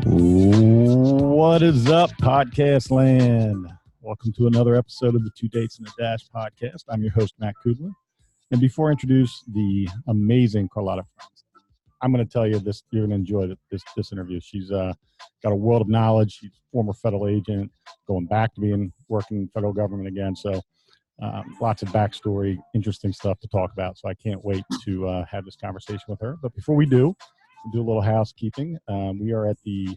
What is up, podcast land? Welcome to another episode of the Two Dates and a Dash podcast. I'm your host, Matt Cubbler. And before I introduce the amazing Carlotta, I'm going to tell you this, you're going to enjoy this interview. She's got a world of knowledge. She's a former federal agent, going back to being working in federal government again. So lots of backstory, interesting stuff to talk about. So I can't wait to have this conversation with her. But before we do a little housekeeping. We are at the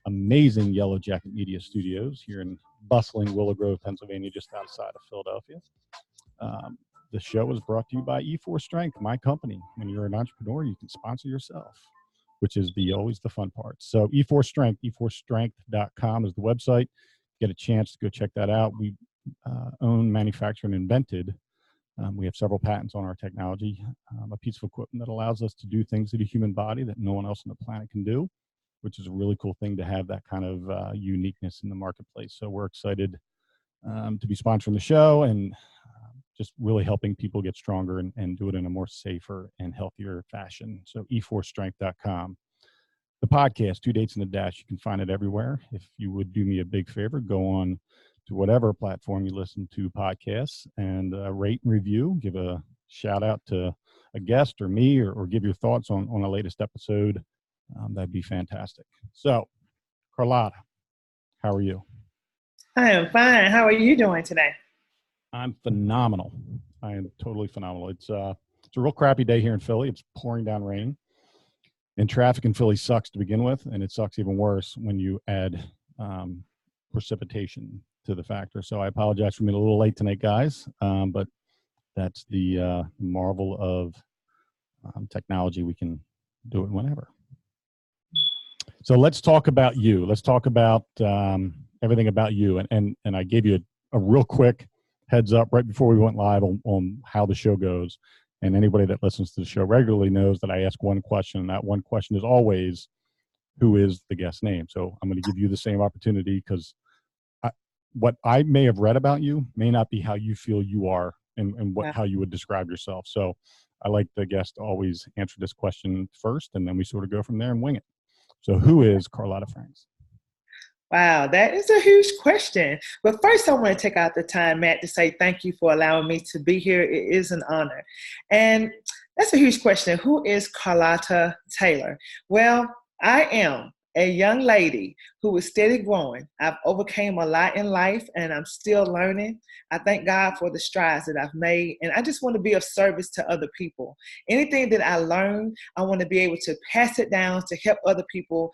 amazing Yellow Jacket Media Studios here in bustling Willow Grove, Pennsylvania, just outside of Philadelphia. The show is brought to you by E4 Strength, my company. When you're an entrepreneur, you can sponsor yourself, which is always the fun part. So E4 Strength, e4strength.com is the website. Get a chance to go check that out. We own, manufacture, and invented. We have several patents on our technology, a piece of equipment that allows us to do things to the human body that no one else on the planet can do, which is a really cool thing to have that kind of uniqueness in the marketplace. So we're excited to be sponsoring the show and just really helping people get stronger and do it in a more safer and healthier fashion. So e4strength.com. The podcast, Two Dates and a Dash, you can find it everywhere. If you would do me a big favor, go on to whatever platform you listen to podcasts and rate and review. Give a shout out to a guest or me or give your thoughts on the latest episode. That'd be fantastic. So, Carlotta, how are you? I am fine. How are you doing today? I'm phenomenal. I am totally phenomenal. It's a real crappy day here in Philly. It's pouring down rain. And traffic in Philly sucks to begin with, and it sucks even worse when you add precipitation to the factor. So I apologize for being a little late tonight, guys. But that's the marvel of technology. We can do it whenever. So let's talk about you. Let's talk about everything about you. And I gave you a real quick heads up right before we went live on how the show goes. And anybody that listens to the show regularly knows that I ask one question, and that one question is always, who is the guest name? So I'm going to give you the same opportunity because what I may have read about you may not be how you feel you are and how you would describe yourself. So I like the guest to always answer this question first, and then we sort of go from there and wing it. So who is Carlotta Franks? Wow, that is a huge question. But first, I want to take out the time, Matt, to say thank you for allowing me to be here. It is an honor. And that's a huge question. Who is Carlotta Taylor? Well, I am a young lady who is steady growing. I've overcame a lot in life, and I'm still learning. I thank God for the strides that I've made, and I just want to be of service to other people. Anything that I learn, I want to be able to pass it down to help other people,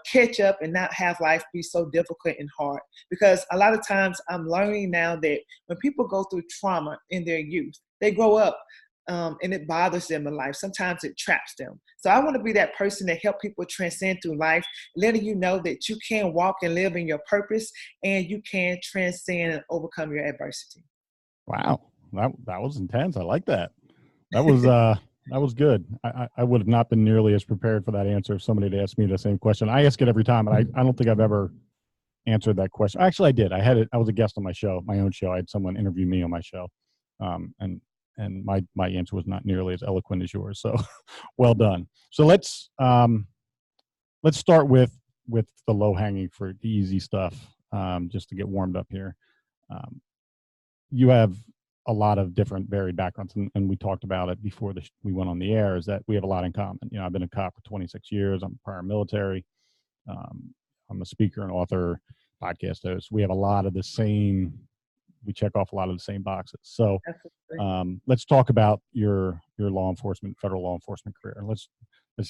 catch up and not have life be so difficult and hard. Because a lot of times I'm learning now that when people go through trauma in their youth, they grow up and it bothers them in life. Sometimes it traps them. So I want to be that person that help people transcend through life, letting you know that you can walk and live in your purpose and you can transcend and overcome your adversity. Wow. That was intense. I like that. That was good. I would have not been nearly as prepared for that answer if somebody had asked me the same question. I ask it every time, and I don't think I've ever answered that question. Actually, I did. I was a guest on my show, my own show. I had someone interview me on my show. And my answer was not nearly as eloquent as yours. So well done. So let's start with the low hanging fruit, the easy stuff, just to get warmed up here. You have a lot of different varied backgrounds, and we talked about it before we went on the air, is that we have a lot in common. I've been a cop for 26 years. I'm prior military. I'm a speaker and author, podcast host. We have a lot of the same. We check off a lot of the same boxes. So let's talk about your law enforcement, federal law enforcement career. Let's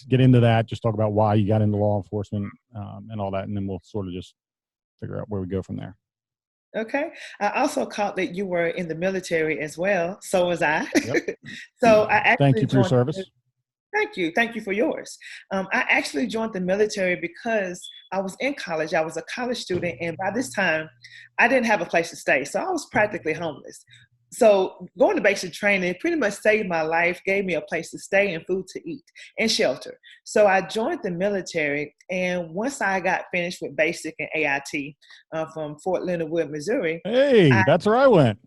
get into that. Just talk about why you got into law enforcement and all that, and then we'll sort of just figure out where we go from there. Okay. I also caught that you were in the military as well. So was I. Yep. So I actually thank you for your service. Thank you. Thank you for yours. I actually joined the military because I was in college. I was a college student. And by this time, I didn't have a place to stay. So I was practically homeless. So going to basic training pretty much saved my life, gave me a place to stay and food to eat and shelter. So I joined the military. And once I got finished with basic and AIT from Fort Leonard Wood, Missouri. Hey, that's where I went.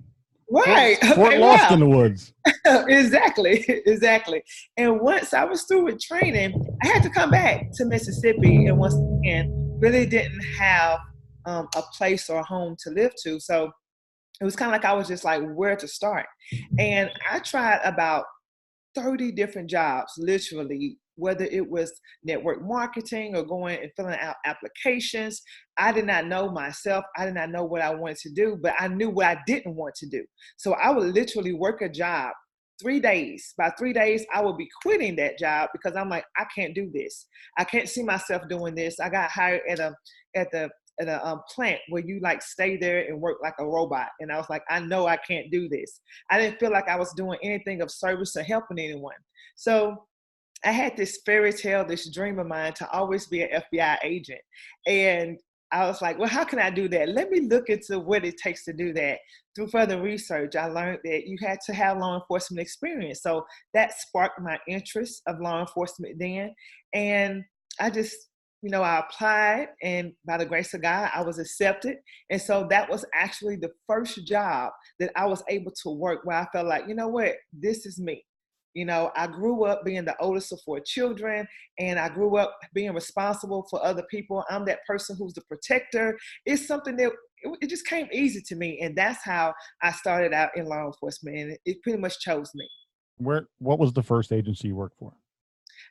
Right. Fort Okay. Lost Wow. in the woods. Exactly. Exactly. And once I was through with training, I had to come back to Mississippi, and once again, really didn't have a place or a home to live to. So it was kind of like I was just like, where to start. And I tried about 30 different jobs, literally, whether it was network marketing or going and filling out applications. I did not know myself. I did not know what I wanted to do, but I knew what I didn't want to do. So I would literally work a job 3 days. By 3 days, I would be quitting that job because I'm like, I can't do this. I can't see myself doing this. I got hired at the at a plant where you like stay there and work like a robot. And I was like, I know I can't do this. I didn't feel like I was doing anything of service or helping anyone. So I had this fairy tale, this dream of mine to always be an FBI agent. And I was like, well, how can I do that? Let me look into what it takes to do that. Through further research, I learned that you had to have law enforcement experience. So that sparked my interest of law enforcement then. And I just, I applied, and by the grace of God, I was accepted. And so that was actually the first job that I was able to work where I felt like, you know what, this is me. I grew up being the oldest of 4 children, and I grew up being responsible for other people. I'm that person who's the protector. It's something that it just came easy to me. And that's how I started out in law enforcement. And it pretty much chose me. What was the first agency you worked for?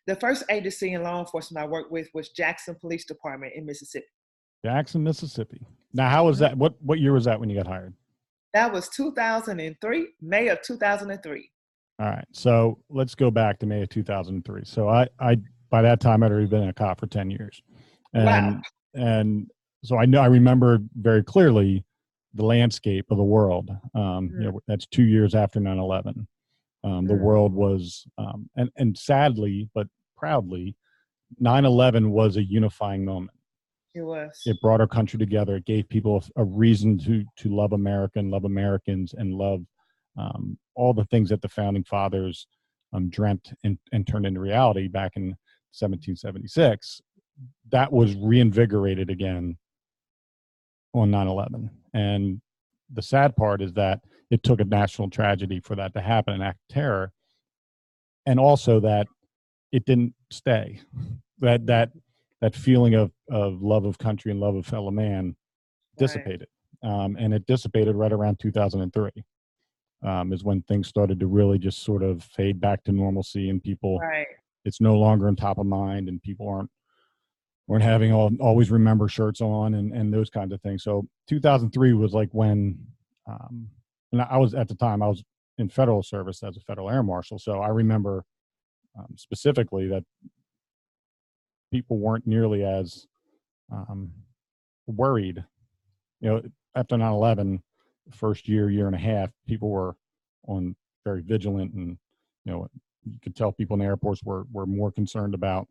The first agency in law enforcement I worked with was Jackson Police Department in Mississippi. Jackson, Mississippi. Now, how was that? What year was that when you got hired? That was 2003, May of 2003. All right. So let's go back to May of 2003. So I by that time I'd already been a cop for 10 years. Wow. And so I remember very clearly the landscape of the world. That's 2 years after 9/11. The world was, and sadly, but proudly, 9/11 was a unifying moment. It was. It brought our country together. It gave people a reason to love America and love Americans and love all the things that the founding fathers dreamt and turned into reality back in 1776. That was reinvigorated again on 9/11. And the sad part is that it took a national tragedy for that to happen, an act of terror, and also that it didn't stay. That feeling of love of country and love of fellow man dissipated. Right. And it dissipated right around 2003. Is when things started to really just sort of fade back to normalcy, and people, right. It's no longer on top of mind, and people weren't having always remember shirts on and those kinds of things. So 2003 was like when, and I was at the time I was in federal service as a federal air marshal. So I remember specifically that people weren't nearly as worried. After 9/11, the first year and a half, people were very vigilant, and you could tell people in the airports were more concerned about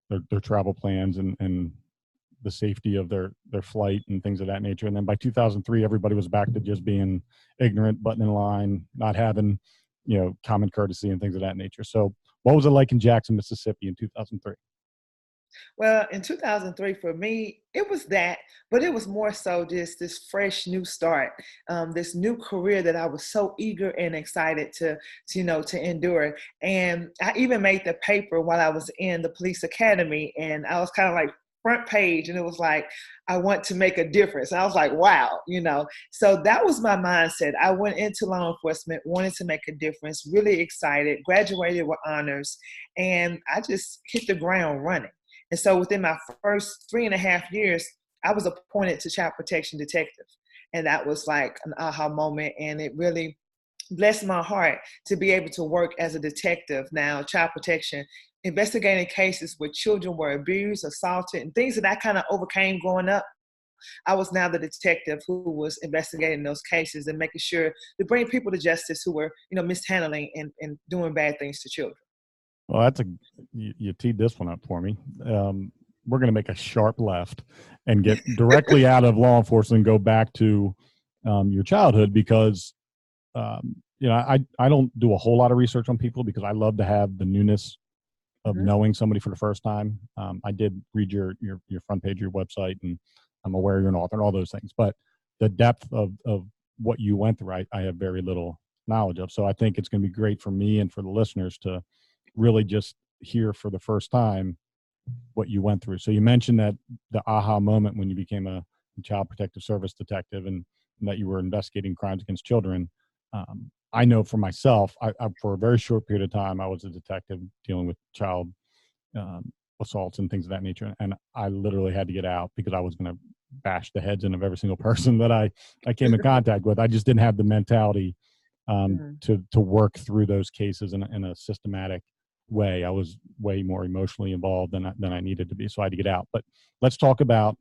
their travel plans and the safety of their flight and things of that nature. And then by 2003, everybody was back to just being ignorant, butting in line, not having common courtesy and things of that nature. So what was it like in Jackson, Mississippi in 2003? Well, in 2003, for me, it was that, but it was more so just this fresh new start, this new career that I was so eager and excited to endure. And I even made the paper while I was in the police academy, and I was kind of like front page, and it was like, I want to make a difference. And I was like, wow, So that was my mindset. I went into law enforcement, wanted to make a difference, really excited, graduated with honors, and I just hit the ground running. And so within my first 3.5 years, I was appointed to child protection detective. And that was like an aha moment. And it really blessed my heart to be able to work as a detective now, child protection, investigating cases where children were abused, assaulted, and things that I kind of overcame growing up. I was now the detective who was investigating those cases and making sure to bring people to justice who were, mishandling and doing bad things to children. Well, you teed this one up for me. We're going to make a sharp left and get directly out of law enforcement and go back to your childhood, because I don't do a whole lot of research on people because I love to have the newness of knowing somebody for the first time. I did read your front page of your website, and I'm aware you're an author and all those things. But the depth of what you went through, I have very little knowledge of. So I think it's going to be great for me and for the listeners to really just hear for the first time what you went through. So you mentioned that the aha moment when you became a child protective service detective and that you were investigating crimes against children. I know for myself, I for a very short period of time, I was a detective dealing with child assaults and things of that nature. And I literally had to get out because I was going to bash the heads in of every single person that I came in contact with. I just didn't have the mentality to work through those cases in a systematic way. I was way more emotionally involved than I needed to be. So I had to get out. But let's talk about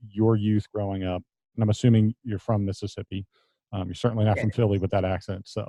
your youth growing up. And I'm assuming you're from Mississippi. You're certainly not from Philly with that accent. So,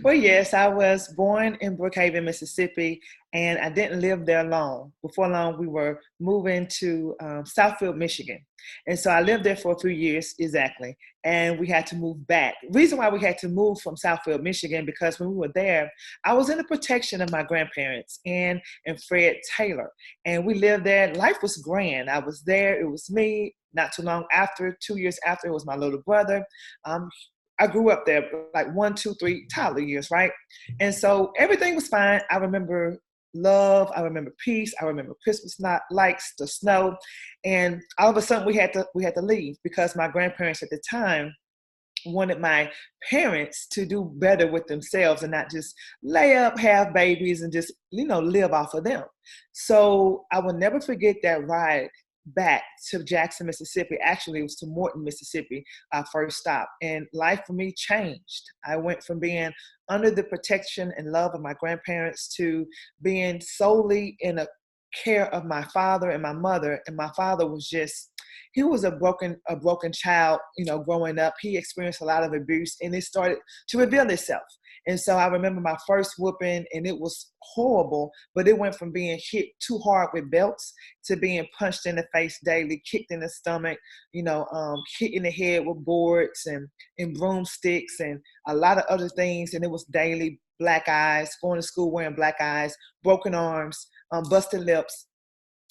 well, yes, I was born in Brookhaven, Mississippi, and I didn't live there long. Before long, we were moving to Southfield, Michigan. And so I lived there for a few years, exactly. And we had to move back. The reason why we had to move from Southfield, Michigan, because when we were there, I was in the protection of my grandparents, Ann and Fred Taylor. And we lived there. Life was grand. I was there. It was me. Not too long after, 2 years after, it was my little brother. I grew up there like 1, 2, 3 toddler years, right? And so everything was fine. I remember love. I remember peace. I remember Christmas lights, the snow. And all of a sudden we had to leave because my grandparents at the time wanted my parents to do better with themselves and not just lay up, have babies, and just, live off of them. So I will never forget that ride back to Jackson, Mississippi. Actually, it was to Morton, Mississippi, our first stop. And life for me changed. I went from being under the protection and love of my grandparents to being solely in a care of my father and my mother. And my father was he was a broken child, growing up. He experienced a lot of abuse and it started to reveal itself. And so I remember my first whooping and it was horrible, but it went from being hit too hard with belts to being punched in the face daily, kicked in the stomach, hit in the head with boards and broomsticks and a lot of other things. And it was daily. Black eyes, going to school wearing black eyes, broken arms, busted lips.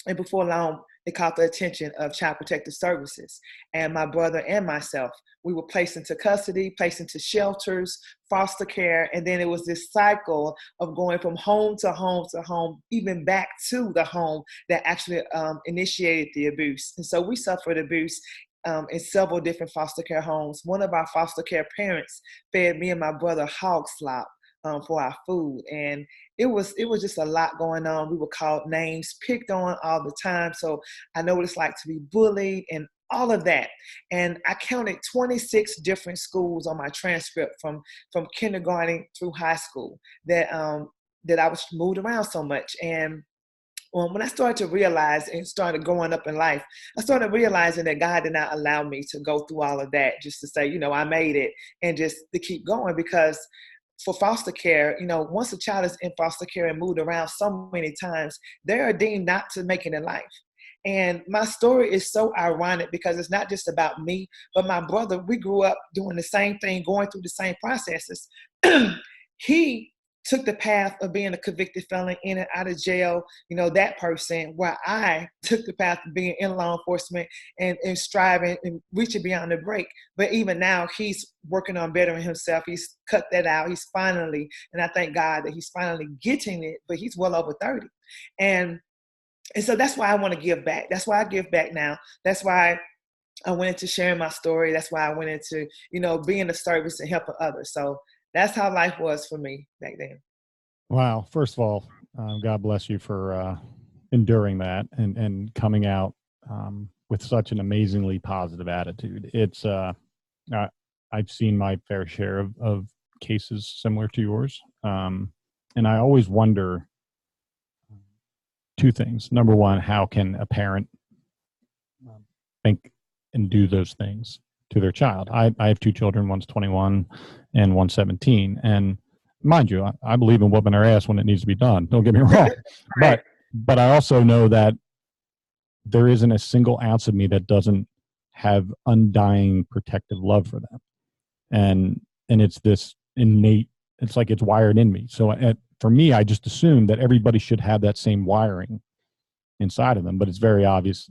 And before long, it caught the attention of Child Protective Services. And my brother and myself, we were placed into custody, placed into shelters, foster care. And then it was this cycle of going from home to home to home, even back to the home that actually initiated the abuse. And so we suffered abuse in several different foster care homes. One of our foster care parents fed me and my brother hog slop for our food. And it was just a lot going on. We were called names, picked on all the time. So I know what it's like to be bullied and all of that. And I counted 26 different schools on my transcript from kindergarten through high school that I was moved around so much. And when I started to realize and started growing up in life, I started realizing that God did not allow me to go through all of that just to say, I made it and just to keep going. Because for foster care, once a child is in foster care and moved around so many times, they are deemed not to make it in life. And my story is so ironic because it's not just about me, but my brother. We grew up doing the same thing, going through the same processes. He took the path of being a convicted felon in and out of jail, that person, where I took the path of being in law enforcement and striving and reaching beyond the break. But even now, he's working on bettering himself. He's cut that out. He's finally, and I thank God that he's finally getting it, but he's well over 30. And so that's why I want to give back. That's why I give back now. That's why I went into sharing my story. That's why I went into, being of service and helping others. So that's how life was for me back then. Wow. First of all, God bless you for enduring that and coming out with such an amazingly positive attitude. It's I've seen my fair share of cases similar to yours. And I always wonder two things. Number one, how can a parent think and do those things to their child? I have two children, one's 21 and one's 17. And mind you, I believe in whooping our ass when it needs to be done. Don't get me wrong. But I also know that there isn't a single ounce of me that doesn't have undying protective love for them. And it's this innate, it's like it's wired in me. So for me, I just assume that everybody should have that same wiring inside of them. But it's very obvious,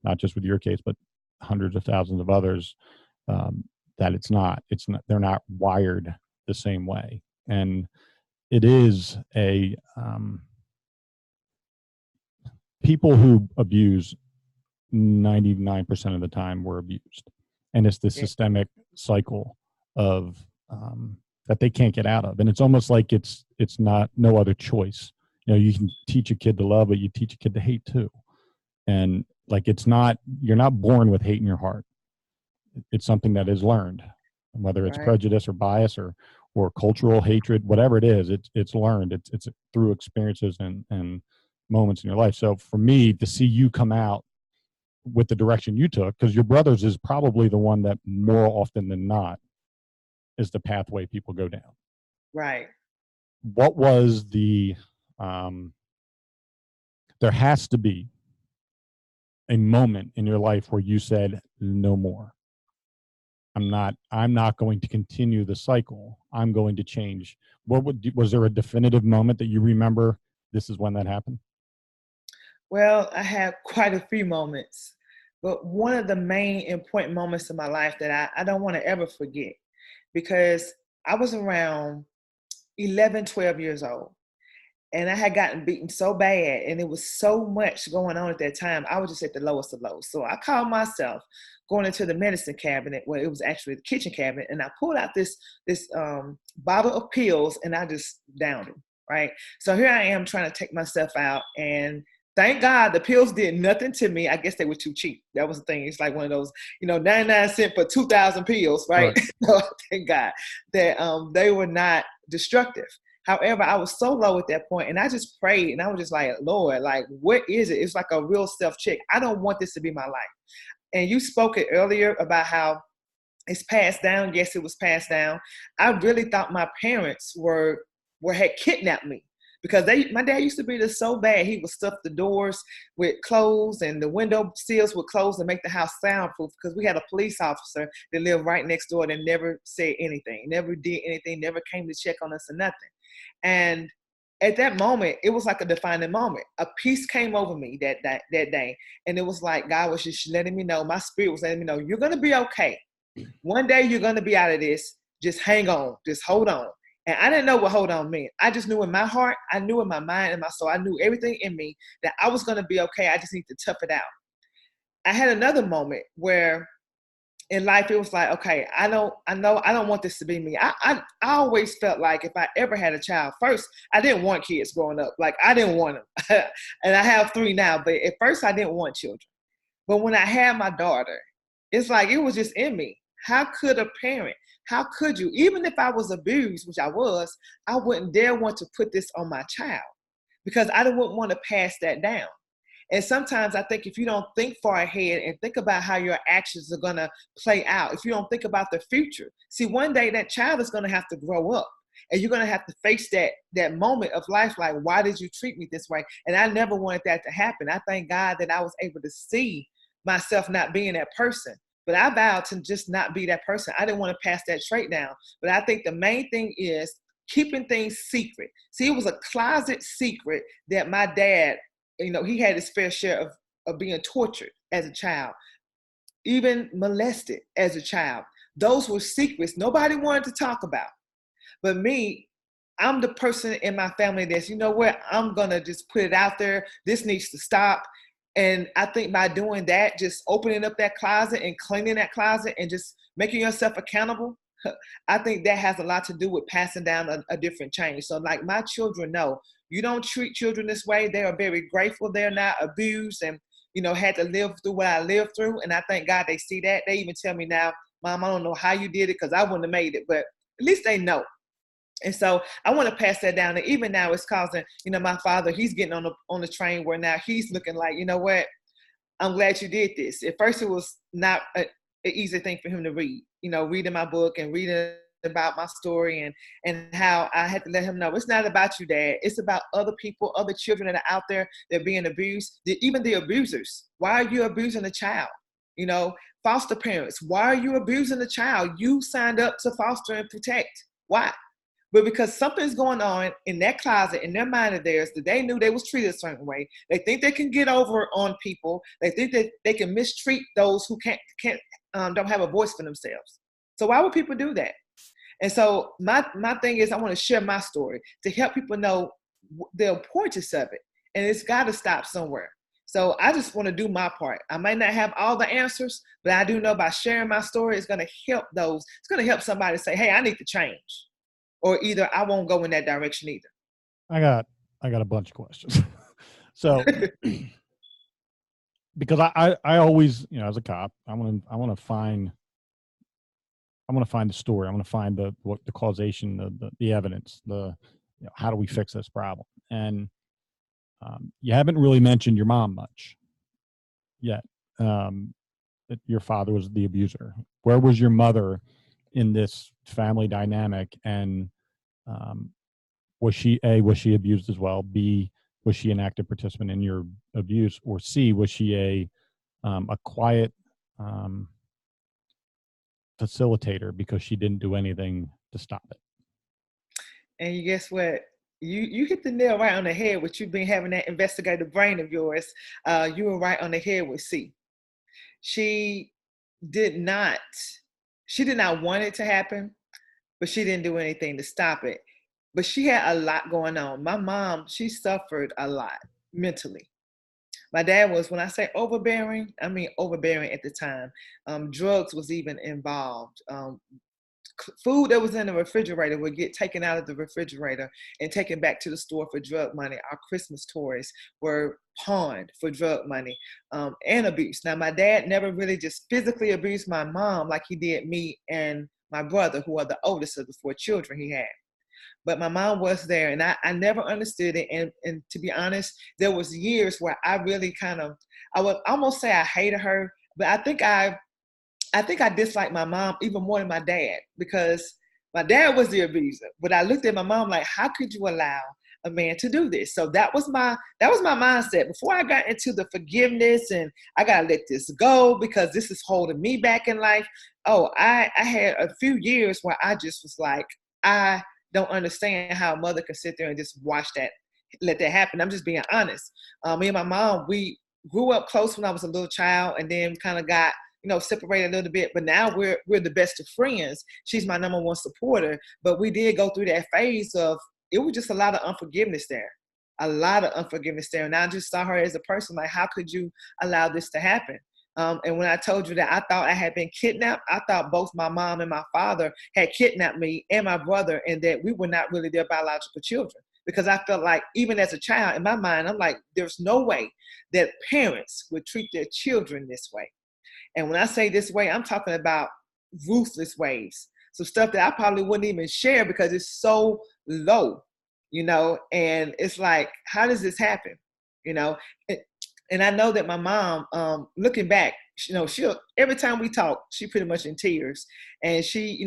not just with your case, but hundreds of thousands of others, that it's not, they're not wired the same way. And it is people who abuse 99% of the time were abused. And it's the systemic cycle of that they can't get out of. And it's almost like it's not no other choice. You can teach a kid to love, but you teach a kid to hate too. And like, you're not born with hate in your heart. It's something that is learned, whether it's prejudice or bias or cultural hatred, whatever it is, it's learned. It's through experiences and moments in your life. So for me to see you come out with the direction you took, because your brother's is probably the one that more often than not is the pathway people go down. Right. What was there has to be a moment in your life where you said, no more. I'm not going to continue the cycle. I'm going to change. Was there a definitive moment that you remember this is when that happened? Well, I had quite a few moments, but one of the main important moments in my life that I don't want to ever forget, because I was around 11, 12 years old, and I had gotten beaten so bad, and it was so much going on at that time. I was just at the lowest of lows. So I called myself going into the medicine cabinet, where it was actually the kitchen cabinet, and I pulled out this bottle of pills, and I just downed it, right? So here I am trying to take myself out, and thank God the pills did nothing to me. I guess they were too cheap. That was the thing. It's like one of those, 99 cents for 2,000 pills, right? So thank God that they were not destructive. However, I was so low at that point, and I just prayed, and I was just like, Lord, like, what is it? It's like a real self-check. I don't want this to be my life. And you spoke it earlier about how it's passed down. Yes, it was passed down. I really thought my parents had kidnapped me, because my dad used to beat us so bad. He would stuff the doors with clothes and the window sills with clothes to make the house soundproof, because we had a police officer that lived right next door that never said anything, never did anything, never came to check on us or nothing. And at that moment, it was like a defining moment. A peace came over me that day. And it was like God was just letting me know, my spirit was letting me know, you're going to be okay. One day you're going to be out of this. Just hang on. Just hold on. And I didn't know what hold on meant. I just knew in my heart, I knew in my mind and my soul, I knew everything in me that I was going to be okay. I just need to tough it out. I had another moment where in life, it was like, okay, I know I don't want this to be me. I always felt like if I ever had a child, first, I didn't want kids growing up. Like, I didn't want them. And I have 3 now, but at first I didn't want children. But when I had my daughter, it's like, it was just in me. How could a parent, how could you, even if I was abused, which I was, I wouldn't dare want to put this on my child, because I wouldn't want to pass that down. And sometimes I think if you don't think far ahead and think about how your actions are going to play out, if you don't think about the future, see, one day that child is going to have to grow up, and you're going to have to face that moment of life, like, why did you treat me this way? And I never wanted that to happen. I thank God that I was able to see myself not being that person. But I vowed to just not be that person. I didn't want to pass that trait down. But I think the main thing is keeping things secret. See, it was a closet secret that my dad, he had his fair share of being tortured as a child, even molested as a child. Those were secrets nobody wanted to talk about. But me, I'm the person in my family that's, I'm going to just put it out there. This needs to stop. And I think by doing that, just opening up that closet and cleaning that closet and just making yourself accountable, I think that has a lot to do with passing down a different change. So like my children know, you don't treat children this way. They are very grateful they're not abused and, had to live through what I lived through. And I thank God they see that. They even tell me now, Mom, I don't know how you did it, because I wouldn't have made it, but at least they know. And so I want to pass that down. And even now it's causing, my father, he's getting on the train where now he's looking like, you know what, I'm glad you did this. At first it was not an easy thing for him to read, reading my book and reading about my story and how I had to let him know it's not about you, Dad. It's about other people, other children that are out there that are being abused, even the abusers. Why are you abusing a child? Foster parents, why are you abusing the child? You signed up to foster and protect. Why? But because something's going on in that closet, in their mind of theirs, that they knew they was treated a certain way. They think they can get over on people. They think that they can mistreat those who can't don't have a voice for themselves. So why would people do that? And so my thing is I want to share my story to help people know the importance of it. And it's got to stop somewhere. So I just want to do my part. I might not have all the answers, but I do know by sharing my story, it's going to help those. It's going to help somebody say, hey, I need to change. Or either I won't go in that direction either. I got a bunch of questions. So because I always, as a cop, I want to find the story. I want to find the causation, the evidence, how do we fix this problem? And you haven't really mentioned your mom much yet. That your father was the abuser. Where was your mother in this family dynamic? And was she abused as well? B, was she an active participant in your abuse? Or C, was she a quiet facilitator because she didn't do anything to stop it? And you guess what? You hit the nail right on the head with you been having that investigative brain of yours. You were right on the head with C. She did not want it to happen, but she didn't do anything to stop it. But she had a lot going on. My mom, she suffered a lot mentally. My dad was, when I say overbearing, I mean overbearing at the time. Drugs was even involved. Food that was in the refrigerator would get taken out of the refrigerator and taken back to the store for drug money. Our Christmas toys were pawned for drug money, and abuse. Now, my dad never really just physically abused my mom like he did me and my brother, who are the oldest of the 4 children he had. But my mom was there, and I never understood it. And to be honest, there was years where I really I would almost say I hated her, but I think I disliked my mom even more than my dad, because my dad was the abuser. But I looked at my mom like, how could you allow a man to do this? So that was my mindset before I got into the forgiveness and I gotta let this go because this is holding me back in life. Oh, I had a few years where I just was like, I don't understand how a mother could sit there and just watch that, let that happen. I'm just being honest. Me and my mom, we grew up close when I was a little child, and then kind of got separated a little bit, but now we're the best of friends. She's my number one supporter, but we did go through that phase of, it was just a lot of unforgiveness there. And I just saw her as a person, like, how could you allow this to happen? And when I told you that I thought I had been kidnapped, I thought both my mom and my father had kidnapped me and my brother, and that we were not really their biological children. Because I felt like, even as a child, in my mind, I'm like, there's no way that parents would treat their children this way. And when I say this way, I'm talking about ruthless ways. So stuff that I probably wouldn't even share because it's so low, and it's like, how does this happen? And I know that my mom, looking back, she'll, every time we talk, she pretty much in tears, and she,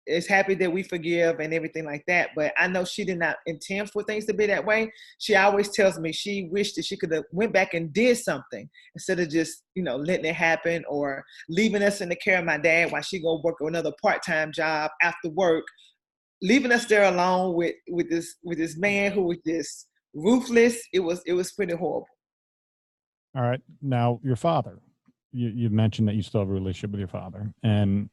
is happy that we forgive and everything like that. But I know she did not intend for things to be that way. She always tells me she wished that she could have went back and did something instead of just, letting it happen or leaving us in the care of my dad while she go work another part-time job after work, leaving us there alone with this man who was just ruthless. It was pretty horrible. All right. Now, your father, you mentioned that you still have a relationship with your father, and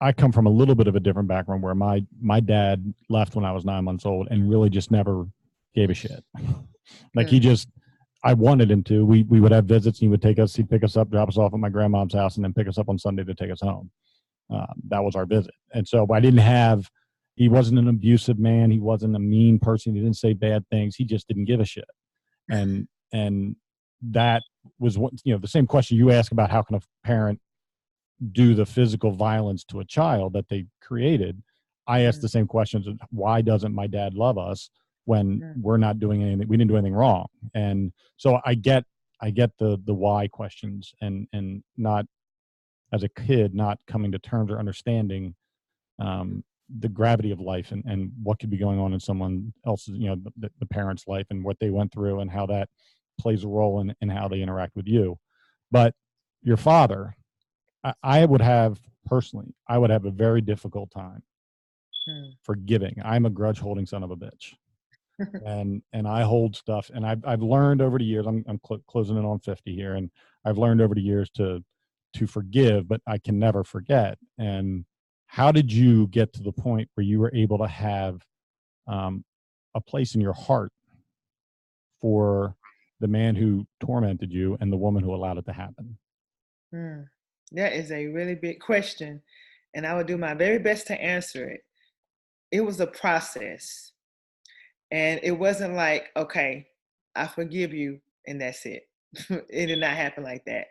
I come from a little bit of a different background where my dad left when I was 9 months old and really just never gave a shit. Like I wanted him to. We would have visits, and he'd pick us up, drop us off at my grandmom's house, and then pick us up on Sunday to take us home. That was our visit. And so he wasn't an abusive man. He wasn't a mean person. He didn't say bad things. He just didn't give a shit. And that was what, the same question you ask about how can a parent do the physical violence to a child that they created. I asked the same questions of, why doesn't my dad love us when we're not doing anything? We didn't do anything wrong. And so I get the why questions, and not, as a kid, not coming to terms or understanding the gravity of life and what could be going on in someone else's, the parent's life and what they went through and how that plays a role in how they interact with you. But your father, I would have a very difficult time forgiving. I'm a grudge holding son of a bitch. and I hold stuff, and I've learned over the years, I'm closing in on 50 here, and I've learned over the years to to forgive, but I can never forget. And how did you get to the point where you were able to have a place in your heart for the man who tormented you and the woman who allowed it to happen? Mm, that is a really big question, and I will do my very best to answer it. It was a process, and it wasn't like, okay, I forgive you, and that's it. It did not happen like that.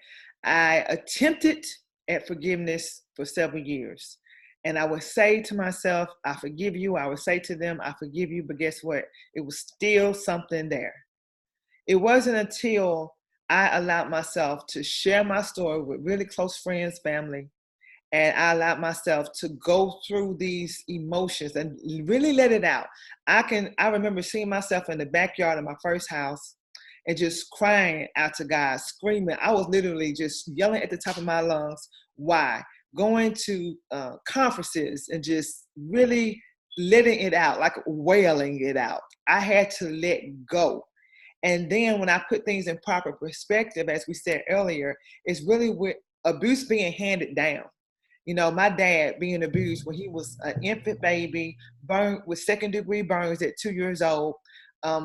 I attempted at forgiveness for several years. And I would say to myself, I forgive you. I would say to them, I forgive you. But guess what? It was still something there. It wasn't until I allowed myself to share my story with really close friends, family, and I allowed myself to go through these emotions and really let it out. I remember seeing myself in the backyard of my first house and just crying out to God, screaming. I was literally just yelling at the top of my lungs. Why? Going to conferences and just really letting it out, like wailing it out. I had to let go. And then when I put things in proper perspective, as we said earlier, it's really with abuse being handed down. You know, my dad being abused when he was an infant baby, burned with second-degree burns at 2 years old.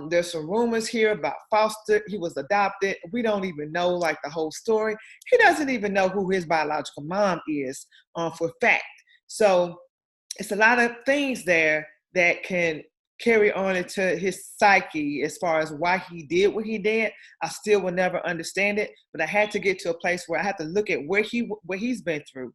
There's some rumors here about foster. He was adopted. We don't even know like the whole story. He doesn't even know who his biological mom is for fact. So it's a lot of things there that can carry on into his psyche as far as why he did what he did. I still will never understand it, but I had to get to a place where I had to look at what he's been through.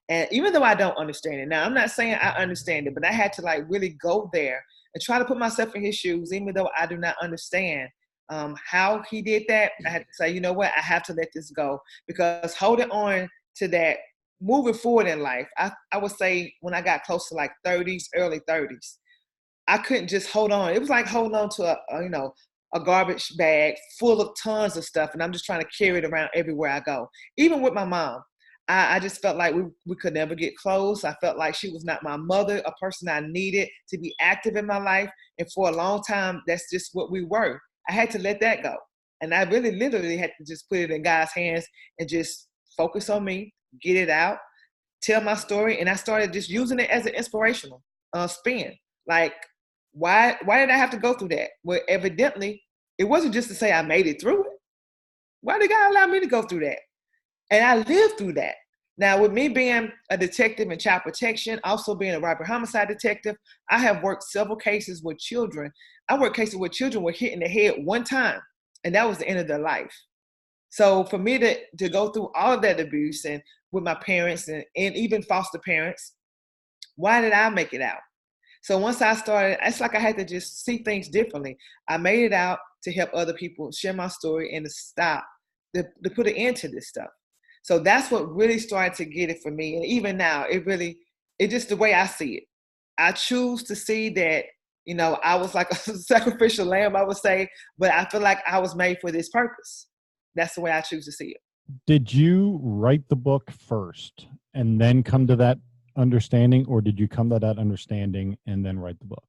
And even though I don't understand it, now I'm not saying I understand it, but I had to like really go there and try to put myself in his shoes, even though I do not understand how he did that. I had to say, you know what, I have to let this go, because holding on to that, moving forward in life, I would say when I got close to like 30s, early 30s, I couldn't just hold on. It was like holding on to a garbage bag full of tons of stuff, and I'm just trying to carry it around everywhere I go. Even with my mom, I just felt like we could never get close. I felt like she was not my mother, a person I needed to be active in my life. And for a long time, that's just what we were. I had to let that go. And I really literally had to just put it in God's hands and just focus on me, get it out, tell my story. And I started just using it as an inspirational spin. Like, why did I have to go through that? Well, evidently, it wasn't just to say I made it through it. Why did God allow me to go through that? And I lived through that. Now, with me being a detective in child protection, also being a robbery homicide detective, I have worked several cases with children. I worked cases where children were hit in the head one time, and that was the end of their life. So for me to go through all of that abuse and with my parents and even foster parents, why did I make it out? So once I started, it's like I had to just see things differently. I made it out to help other people share my story and to stop, to put an end to this stuff. So that's what really started to get it for me. And even now, it's just the way I see it. I choose to see that, I was like a sacrificial lamb, I would say, but I feel like I was made for this purpose. That's the way I choose to see it. Did you write the book first and then come to that understanding, or did you come to that understanding and then write the book?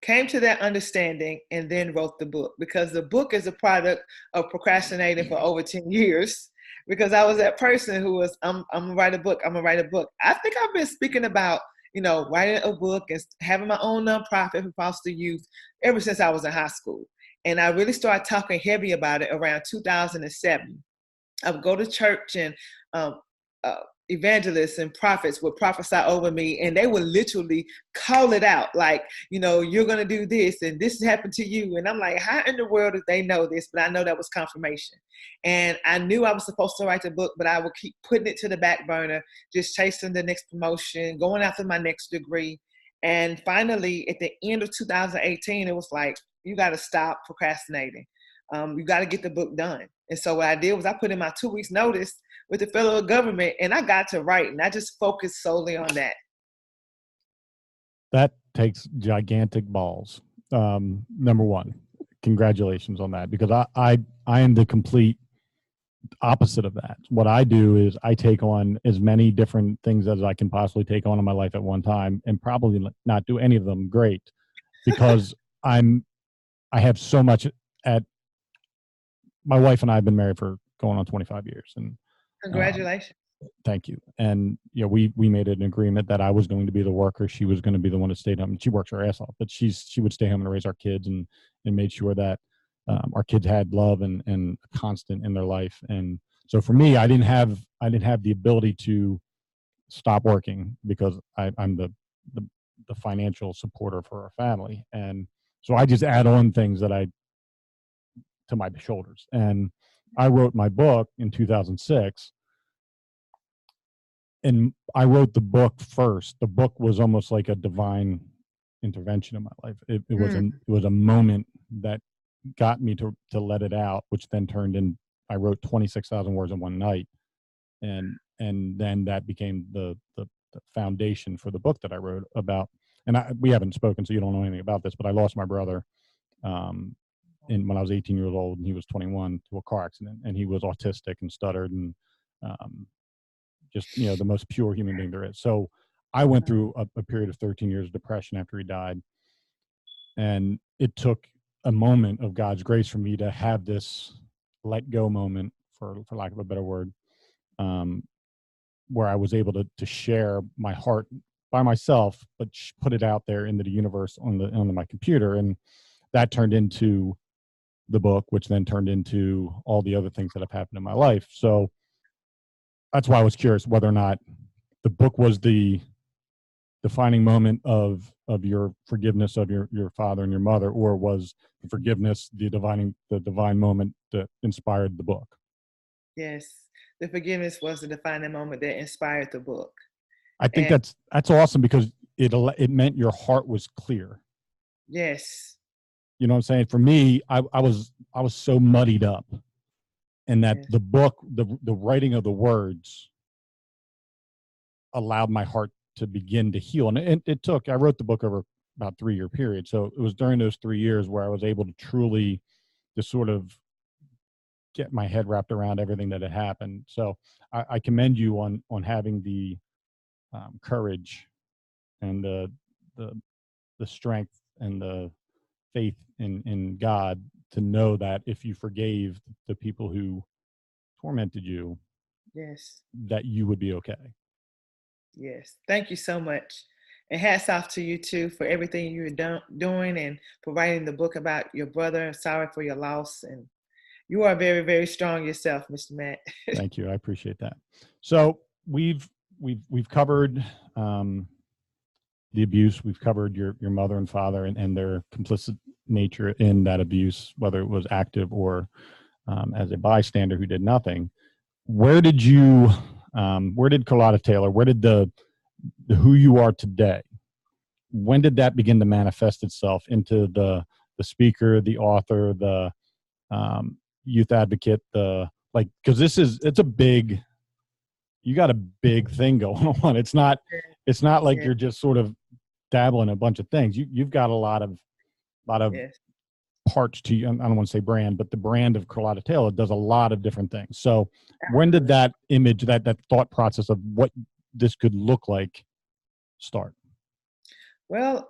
Came to that understanding and then wrote the book, because the book is a product of procrastinating for over 10 years. Because I was that person who was, I'm gonna write a book. I think I've been speaking about, writing a book and having my own nonprofit for foster youth ever since I was in high school. And I really started talking heavy about it around 2007. I would go to church and um, evangelists and prophets would prophesy over me, and they would literally call it out like, you're going to do this and this has happened to you. And I'm like, how in the world did they know this? But I know that was confirmation. And I knew I was supposed to write the book, but I would keep putting it to the back burner, just chasing the next promotion, going after my next degree. And finally, at the end of 2018, it was like, you got to stop procrastinating. You got to get the book done. And so what I did was I put in my 2 weeks notice with the federal government, and I got to write, and I just focused solely on that. That takes gigantic balls. Number one, congratulations on that, because I am the complete opposite of that. What I do is I take on as many different things as I can possibly take on in my life at one time, and probably not do any of them great, because I have so much at. My wife and I have been married for going on 25 years, and Um, Congratulations. Thank you. And we made an agreement that I was going to be the worker. She was going to be the one that stayed home. And she works her ass off, but she would stay home and raise our kids and made sure that our kids had love and a constant in their life. And so for me, I didn't have the ability to stop working because I'm the the financial supporter for our family. And so I just add on things to my shoulders. And I wrote my book in 2006, and I wrote the book first. The book was almost like a divine intervention in my life. It was a moment that got me to let it out, which then turned in. I wrote 26,000 words in one night, and then that became the foundation for the book that I wrote about. And we haven't spoken, so you don't know anything about this, but I lost my brother um, when I was 18 years old, and he was 21 to a car accident, and he was autistic and stuttered, and um, just the most pure human being there is. So I went through a period of 13 years of depression after he died, and it took a moment of God's grace for me to have this let go moment, for lack of a better word, um, where I was able to share my heart by myself, but put it out there into the universe on my computer, and that turned into the book, which then turned into all the other things that have happened in my life. So that's why I was curious whether or not the book was the defining moment of your forgiveness of your father and your mother, or was the forgiveness the divine moment that inspired the book. Yes, the forgiveness was the defining moment that inspired the book. I think And that's awesome, because it meant your heart was clear. yes, You know what I'm saying? For me, I was so muddied up, and that yes, the book, the writing of the words, allowed my heart to begin to heal. And I wrote the book over about 3-year period. So it was during those 3 years where I was able to truly just sort of get my head wrapped around everything that had happened. So I commend you on having the courage and the the strength and the faith in God, to know that if you forgave the people who tormented you, yes, that you would be okay. yes. Thank you so much. And hats off to you too for everything you're doing and for writing the book about your brother. Sorry for your loss. And you are very, very strong yourself, Mr. Matt. Thank you. I appreciate that. So we've covered the abuse. We've covered your mother and father, and their complicit nature in that abuse, whether it was active or as a bystander who did nothing. Where did Carlotta Taylor, where did the who you are today, when did that begin to manifest itself into the speaker, the author, the youth advocate, because it's a big, you got a big thing going on. It's not like Yes, you're just sort of dabbling a bunch of things. You've got a lot of yes. parts to you. I don't want to say brand, but the brand of Carlotta Taylor does a lot of different things. So when did Absolutely. that image, that thought process of what this could look like, start? Well,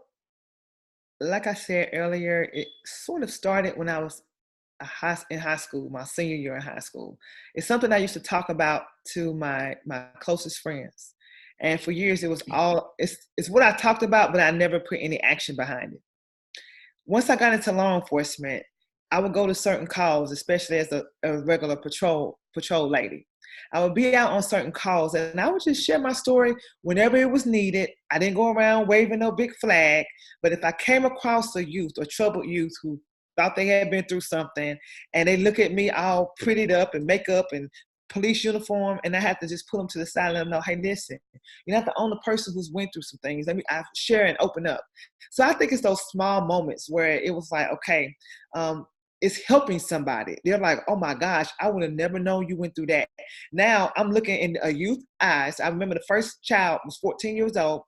like I said earlier, it sort of started when I was in high school, my senior year in high school. It's something I used to talk about to my closest friends, and for years it was all it's what I talked about, but I never put any action behind it. Once I got into law enforcement, I would go to certain calls, especially as a regular patrol lady. I would be out on certain calls, and I would just share my story whenever it was needed. I didn't go around waving no big flag, but if I came across a youth or troubled youth who thought they had been through something, and they look at me all prettied up and makeup and police uniform, and I have to just put them to the side and let them know, hey, listen, you're not the only person who's went through some things. Let me share and open up. So I think it's those small moments where it was like, okay, it's helping somebody. They're like, oh my gosh, I would have never known you went through that. Now I'm looking in a youth eyes. I remember the first child was 14 years old,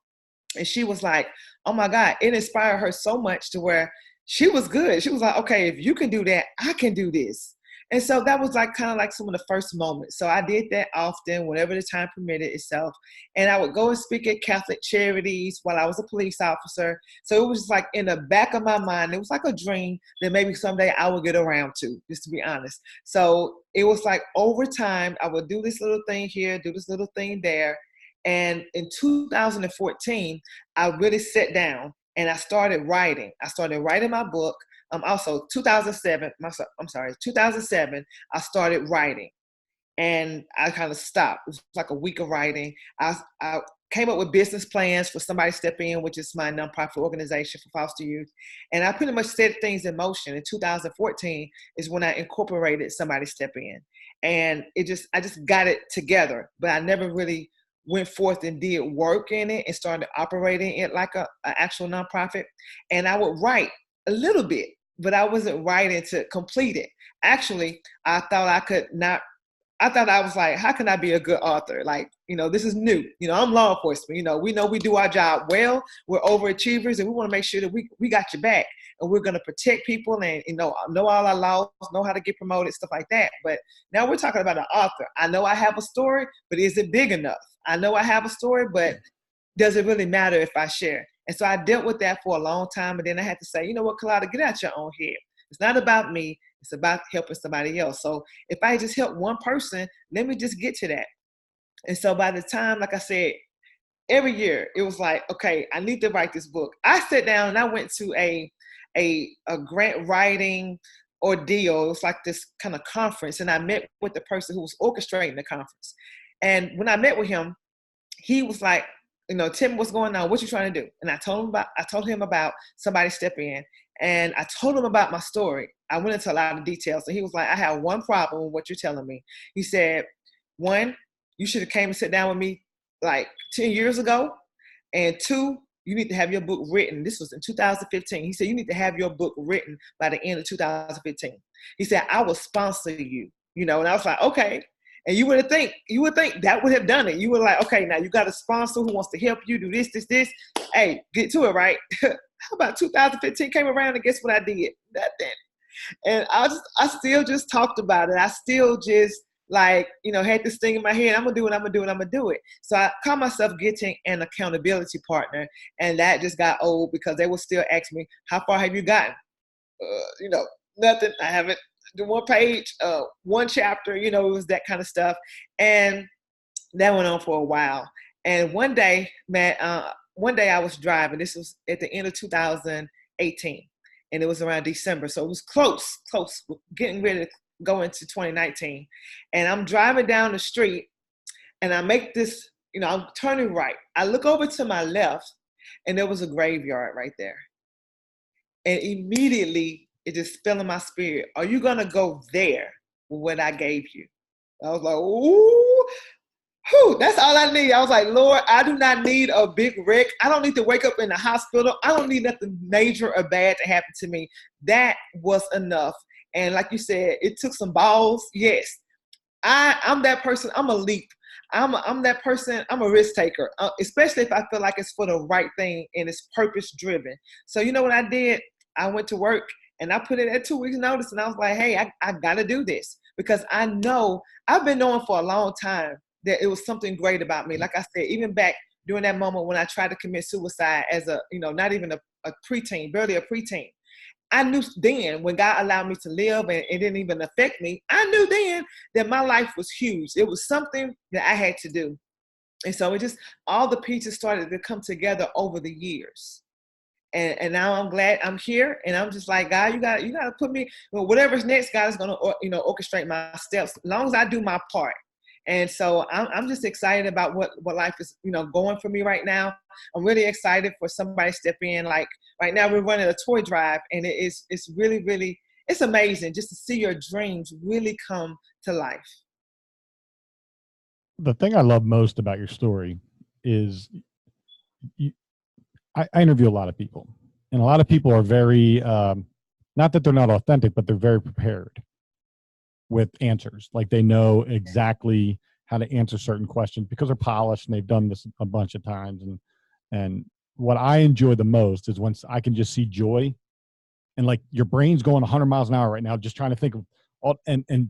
and she was like, oh my God, it inspired her so much to where she was good. She was like, okay, if you can do that, I can do this. And so that was like kind of like some of the first moments. So I did that often, whenever the time permitted itself. And I would go and speak at Catholic charities while I was a police officer. So it was just like in the back of my mind, it was like a dream that maybe someday I would get around to, just to be honest. So it was like over time, I would do this little thing here, do this little thing there. And in 2014, I really sat down and I started writing. I started writing my book. Also 2007, 2007, I started writing and I kind of stopped. It was like a week of writing. I came up with business plans for Somebody Step In, which is my nonprofit organization for foster youth. And I pretty much set things in motion. In 2014 is when I incorporated Somebody Step In. And I just got it together, but I never really went forth and did work in it and started operating it like an actual nonprofit. And I would write a little bit, but I wasn't writing to complete it. Actually, I thought I was like, how can I be a good author? Like, this is new. I'm law enforcement. We know we do our job well. We're overachievers and we want to make sure that we got your back and we're going to protect people and, know all our laws, know how to get promoted, stuff like that. But now we're talking about an author. I know I have a story, but is it big enough? I know I have a story, but does it really matter if I share? And so I dealt with that for a long time. And then I had to say, you know what, Carlotta, get out your own head. It's not about me. It's about helping somebody else. So if I just help one person, let me just get to that. And so by the time, like I said, every year it was like, okay, I need to write this book. I sat down and I went to a grant writing ordeal. It was like this kind of conference. And I met with the person who was orchestrating the conference. And when I met with him, he was like, tell me what's going on. What you trying to do? And I told him about Somebody Step In. And I told him about my story. I went into a lot of details. And he was like, I have one problem with what you're telling me. He said, one, you should have came and sat down with me like 10 years ago. And two, you need to have your book written. This was in 2015. He said, you need to have your book written by the end of 2015. He said, I will sponsor you, and I was like, okay. And you would think that would have done it. You were like, okay, now you got a sponsor who wants to help you do this. Hey, get to it, right? How about 2015 came around and guess what I did? Nothing. And I still just talked about it. I still just had this thing in my head. I'm going to do it. So I called myself getting an accountability partner. And that just got old because they would still ask me, how far have you gotten? Nothing. I haven't. The one page, one chapter, it was that kind of stuff. And that went on for a while. And one day I was driving. This was at the end of 2018. And it was around December. So it was close, getting ready to go into 2019. And I'm driving down the street and I make this, I'm turning right. I look over to my left and there was a graveyard right there. And immediately, it just fell in my spirit. Are you going to go there with what I gave you? I was like, ooh, that's all I need. I was like, Lord, I do not need a big wreck. I don't need to wake up in the hospital. I don't need nothing major or bad to happen to me. That was enough. And like you said, it took some balls. Yes, I'm that person. I'm a leap. I'm that person. I'm a risk taker, especially if I feel like it's for the right thing and it's purpose driven. So you know what I did? I went to work. And I put it at 2 weeks notice and I was like, hey, I got to do this because I know I've been knowing for a long time that it was something great about me. Like I said, even back during that moment when I tried to commit suicide as not even a preteen, barely a preteen. I knew then when God allowed me to live and it didn't even affect me, I knew then that my life was huge. It was something that I had to do. And so it just, all the pieces started to come together over the years. And now I'm glad I'm here, and I'm just like, God, you got to put me, whatever's next, God is going to, orchestrate my steps, as long as I do my part. And so I'm just excited about what life is, going for me right now. I'm really excited for Somebody Step In. Like right now, we're running a toy drive, and it's really, really, it's amazing just to see your dreams really come to life. The thing I love most about your story is I interview a lot of people, and a lot of people are very, not that they're not authentic, but they're very prepared with answers. Like they know exactly how to answer certain questions because they're polished and they've done this a bunch of times. And what I enjoy the most is once I can just see joy and like your brain's going 100 miles an hour right now, just trying to think of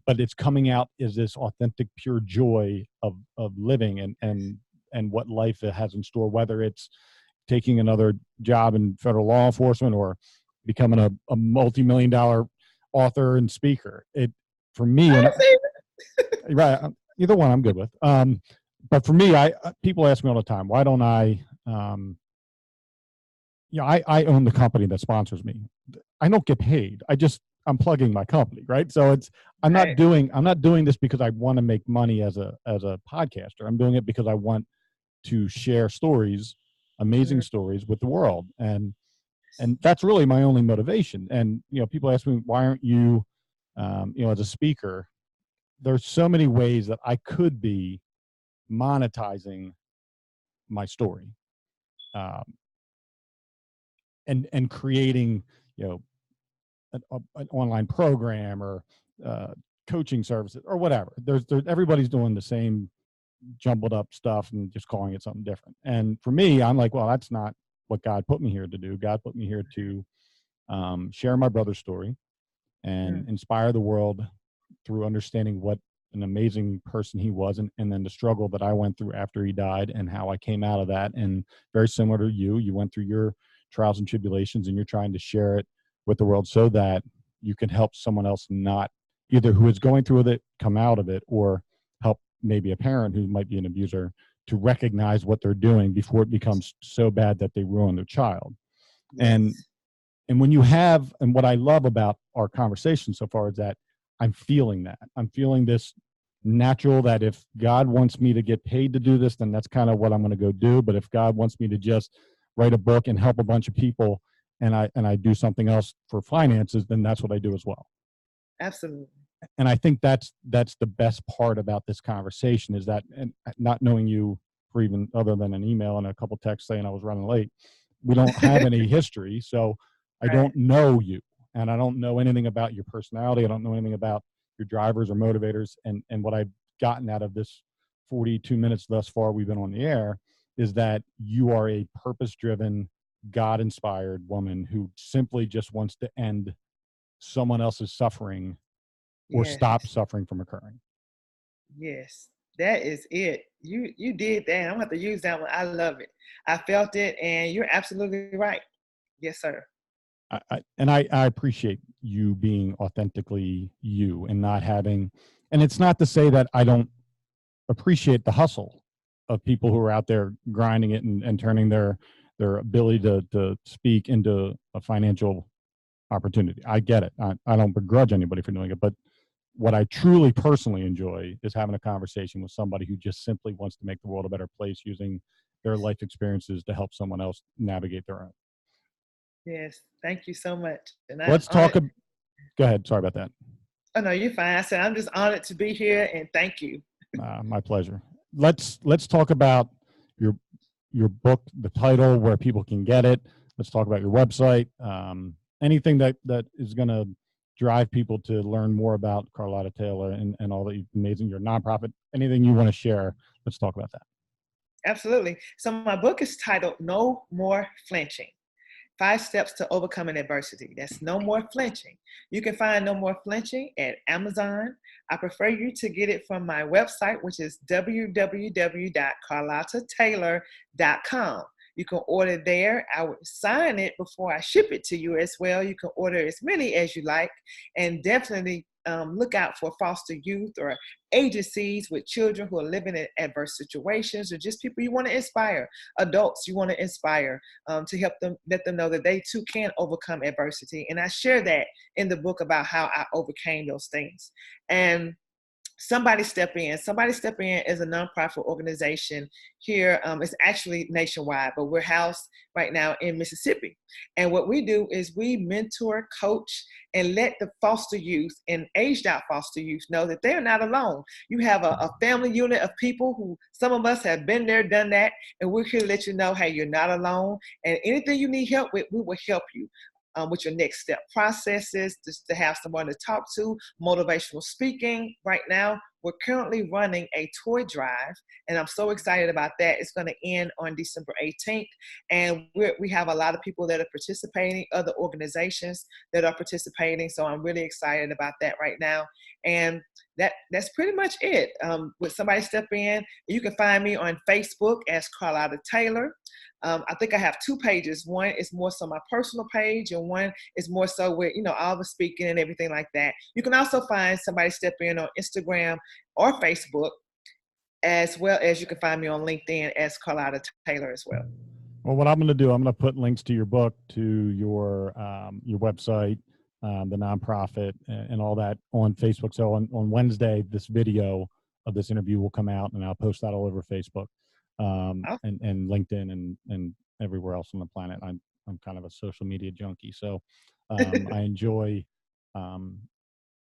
but it's coming out as this authentic, pure joy of living and what life has in store, whether it's taking another job in federal law enforcement or becoming a multi-million-dollar author and speaker. It for me, and right, either one I'm good with. But for me, people ask me all the time, why don't I? I own the company that sponsors me. I don't get paid. I'm plugging my company, right? So I'm not doing this because I want to make money as a podcaster. I'm doing it because I want to share stories, amazing stories with the world. And that's really my only motivation. And, people ask me, why aren't you, as a speaker, there's so many ways that I could be monetizing my story, and creating, an online program or coaching services or whatever. There's everybody's doing the same jumbled up stuff and just calling it something different. And for me, I'm like, well, that's not what God put me here to do. God put me here to share my brother's story and inspire the world through understanding what an amazing person he was, and then the struggle that I went through after he died and how I came out of that. And very similar to you went through your trials and tribulations, and you're trying to share it with the world so that you can help someone else, not either who is going through it, come out of it, or help maybe a parent who might be an abuser to recognize what they're doing before it becomes so bad that they ruin their child. Yes. And when you have, and what I love about our conversation so far is that I'm feeling this natural, that if God wants me to get paid to do this, then that's kind of what I'm going to go do. But if God wants me to just write a book and help a bunch of people, and I do something else for finances, then that's what I do as well. Absolutely. And I think that's the best part about this conversation, is that, and not knowing you for even other than an email and a couple texts saying I was running late, we don't have any history. So I don't know you, and I don't know anything about your personality. I don't know anything about your drivers or motivators. And what I've gotten out of this 42 minutes thus far we've been on the air is that you are a purpose-driven, God-inspired woman who simply just wants to end someone else's suffering or stop suffering from occurring. Yes, that is it. You did that. I'm going to have to use that one. I love it. I felt it, and you're absolutely right. Yes, sir. I appreciate you being authentically you and not having, and it's not to say that I don't appreciate the hustle of people who are out there grinding it and turning their ability to speak into a financial opportunity. I get it. I don't begrudge anybody for doing it, but what I truly personally enjoy is having a conversation with somebody who just simply wants to make the world a better place using their life experiences to help someone else navigate their own. Yes, thank you so much. And let's talk. Go ahead. Sorry about that. Oh no, you're fine. I said I'm just honored to be here, and thank you. My pleasure. Let's talk about your book, the title, where people can get it. Let's talk about your website. Anything that is going to drive people to learn more about Carlotta Taylor and all the amazing, your nonprofit, anything you want to share. Let's talk about that. Absolutely. So my book is titled No More Flinching: 5 Steps to Overcoming Adversity. That's No More Flinching. You can find No More Flinching at Amazon. I prefer you to get it from my website, which is www.carlottataylor.com. You can order there. I would sign it before I ship it to you as well. You can order as many as you like, and definitely look out for foster youth or agencies with children who are living in adverse situations, or just people you want to inspire, adults you want to inspire, to help them, let them know that they too can overcome adversity. And I share that in the book about how I overcame those things. And Somebody Step In. Somebody Step In is a nonprofit organization here. It's actually nationwide, but we're housed right now in Mississippi. And what we do is we mentor, coach, and let the foster youth and aged out foster youth know that they're not alone. You have a family unit of people who, some of us have been there, done that, and we're here to let you know, hey, you're not alone. And anything you need help with, we will help you. With your next step processes, just to have someone to talk to, motivational speaking. Right now, we're currently running a toy drive, and I'm so excited about that. It's going to end on December 18th, and we have a lot of people that are participating, other organizations that are participating, so I'm really excited about that right now. And that's pretty much it. Would somebody step in? You can find me on Facebook as Carlotta Taylor. I think I have two pages. One is more so my personal page, and one is more so with, all the speaking and everything like that. You can also find somebody step in on Instagram or Facebook, as well as you can find me on LinkedIn as Carlotta Taylor as well. Well, what I'm going to do, I'm going to put links to your book, to your website, the nonprofit, and all that on Facebook. So on Wednesday, this video of this interview will come out, and I'll post that all over Facebook, and LinkedIn, and everywhere else on the planet. I'm kind of a social media junkie, so I enjoy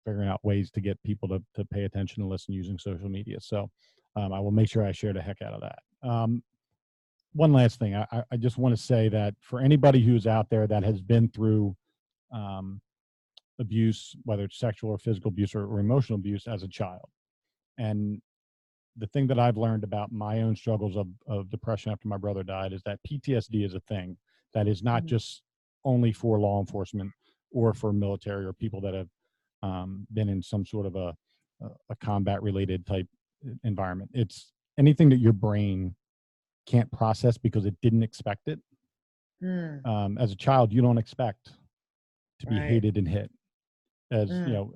figuring out ways to get people to pay attention and listen using social media. So I will make sure I share the heck out of that. One last thing, I just want to say that for anybody who's out there that has been through abuse, whether it's sexual or physical abuse or emotional abuse as a child, and the thing that I've learned about my own struggles of depression after my brother died is that PTSD is a thing that is not just only for law enforcement or for military or people that have been in some sort of a combat related type environment. It's anything that your brain can't process because it didn't expect it. As a child, you don't expect to be hated and hit. As you know,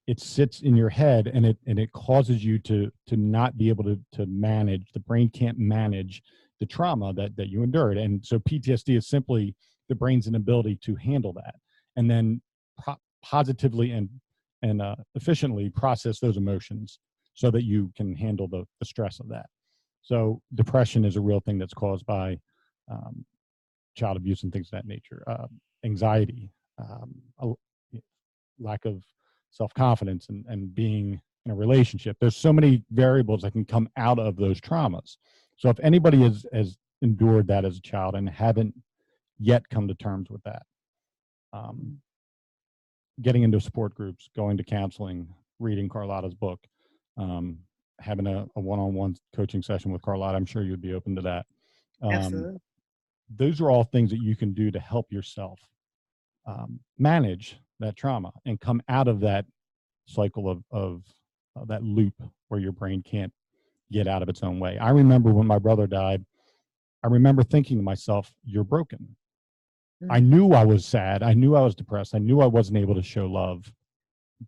it sits in your head, and it causes you to not be able to manage. The brain can't manage the trauma that you endured, and so PTSD is simply the brain's inability to handle that, and then positively and efficiently process those emotions so that you can handle the stress of that. So depression is a real thing that's caused by child abuse and things of that nature. Anxiety, lack of self-confidence, and being in a relationship. There's so many variables that can come out of those traumas. So if anybody has endured that as a child and haven't yet come to terms with that, getting into support groups, going to counseling, reading Carlotta's book, having a one-on-one coaching session with Carlotta, I'm sure you'd be open to that. Absolutely. Those are all things that you can do to help yourself manage that trauma and come out of that cycle of that loop where your brain can't get out of its own way. I remember when my brother died, I remember thinking to myself, you're broken. I knew I was sad. I knew I was depressed. I knew I wasn't able to show love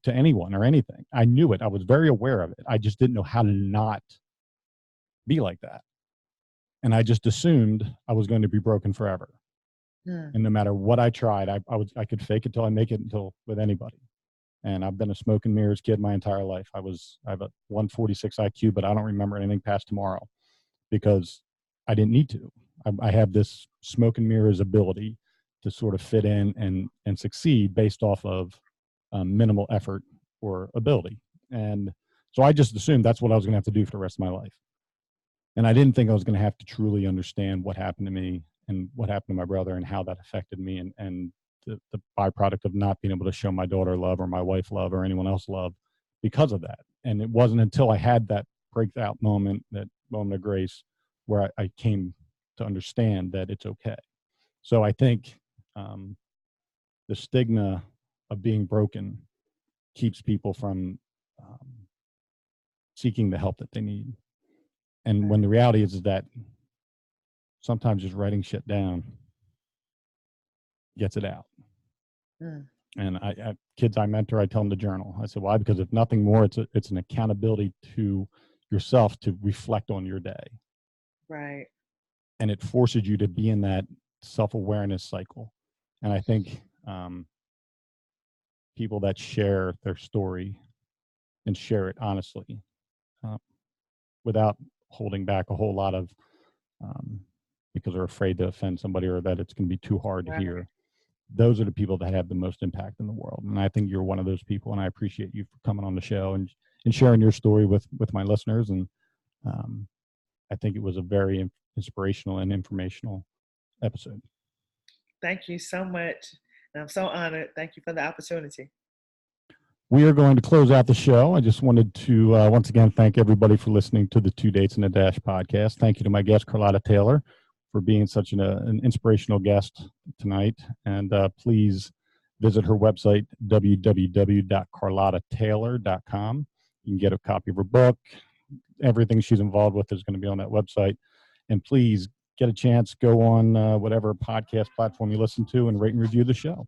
to anyone or anything. I knew it. I was very aware of it. I just didn't know how to not be like that. And I just assumed I was going to be broken forever. And no matter what I tried, I could fake it till I make it with anybody. And I've been a smoke and mirrors kid my entire life. I have a 146 IQ, but I don't remember anything past tomorrow because I didn't need to. I have this smoke and mirrors ability to sort of fit in and succeed based off of minimal effort or ability. And so I just assumed that's what I was going to have to do for the rest of my life. And I didn't think I was going to have to truly understand what happened to me and what happened to my brother and how that affected me and the byproduct of not being able to show my daughter love or my wife love or anyone else love because of that. And it wasn't until I had that breakout moment, that moment of grace, where I came to understand that it's okay. So I think the stigma of being broken keeps people from seeking the help that they need. And when the reality is that sometimes just writing shit down gets it out. And kids I mentor, I tell them to journal. I said, why? Because if nothing more, it's an accountability to yourself to reflect on your day. Right. And it forces you to be in that self-awareness cycle. And I think people that share their story and share it honestly, without holding back a whole lot of, because they're afraid to offend somebody or that it's going to be too hard to hear. Those are the people that have the most impact in the world. And I think you're one of those people, and I appreciate you for coming on the show and sharing your story with my listeners. And I think it was a very inspirational and informational episode. Thank you so much. I'm so honored. Thank you for the opportunity. We are going to close out the show. I just wanted to once again thank everybody for listening to the Two Dates in a Dash podcast. Thank you to my guest, Carlotta Taylor, for being such an inspirational guest tonight. And please visit her website, www.carlottataylor.com. You can get a copy of her book. Everything she's involved with is going to be on that website. And please get a chance, go on whatever podcast platform you listen to and rate and review the show.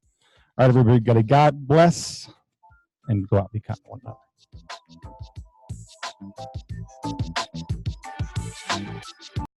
All right, everybody, God bless, and go out and be kind to one another.